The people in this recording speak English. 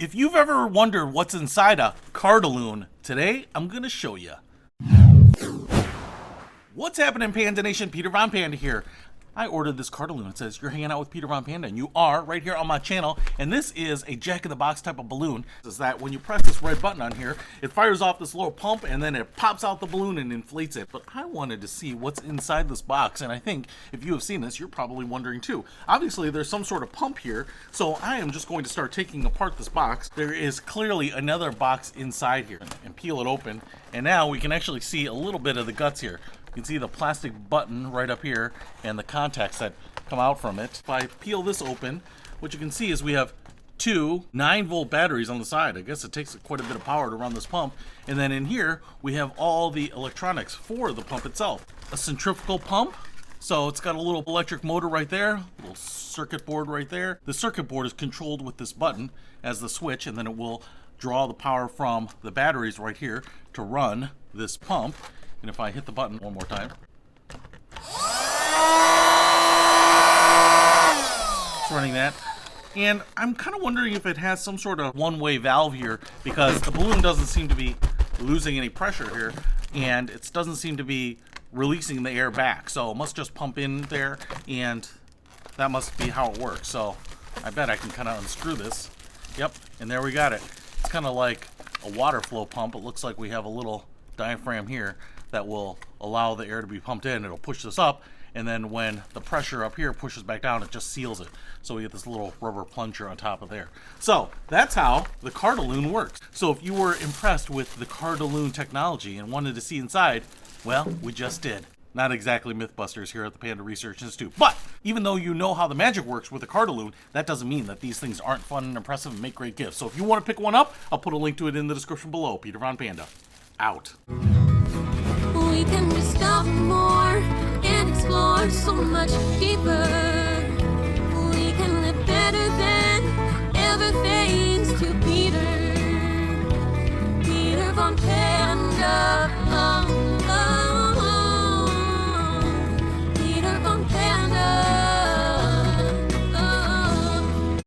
If you've ever wondered what's inside a Cardalloon, today I'm gonna show you. What's happening, Panda Nation? Peter Von Panda here. I ordered this Cardalloon. It says you're hanging out with Peter Von Panda, and you are right here on my channel. And this is a jack-in-the-box type of balloon. Is that when you press this red button on here, it fires off this little pump, and then it pops out the balloon and inflates it. But I wanted to see what's inside this box, and I think if you have seen this, you're probably wondering too. Obviously, there's some sort of pump here, so I am just going to start taking apart this box. There is clearly another box inside here, and peel it open, and now we can actually see a little bit of the guts here. You can see the plastic button right up here and the contacts that come out from it. If I peel this open, what you can see is we have two 9-volt batteries on the side. I guess it takes quite a bit of power to run this pump. And then in here, we have all the electronics for the pump itself. A centrifugal pump. So it's got a little electric motor right there, a little circuit board right there. The circuit board is controlled with this button as the switch, and then it will draw the power from the batteries right here to run this pump. And if I hit the button one more time, it's running that. And I'm kind of wondering if it has some sort of one-way valve here, because the balloon doesn't seem to be losing any pressure here, and it doesn't seem to be releasing the air back. So it must just pump in there, and that must be how it works. So I bet I can kind of unscrew this. Yep, and there we got it. It's kind of like a water flow pump. It looks like we have a little diaphragm here that will allow the air to be pumped in. It'll push this up, and then when the pressure up here pushes back down, it just seals it. So we get this little rubber plunger on top of there. So that's how the Cardalloon works. So if you were impressed with the Cardalloon technology and wanted to see inside, well, we just did. Not exactly Mythbusters here at the Panda Research Institute, but even though you know how the magic works with the Cardalloon, that doesn't mean that these things aren't fun and impressive and make great gifts. So if you want to pick one up, I'll put a link to it in the description below. Peter Von Panda, out. We can discover more and explore so much deeper. We can live better than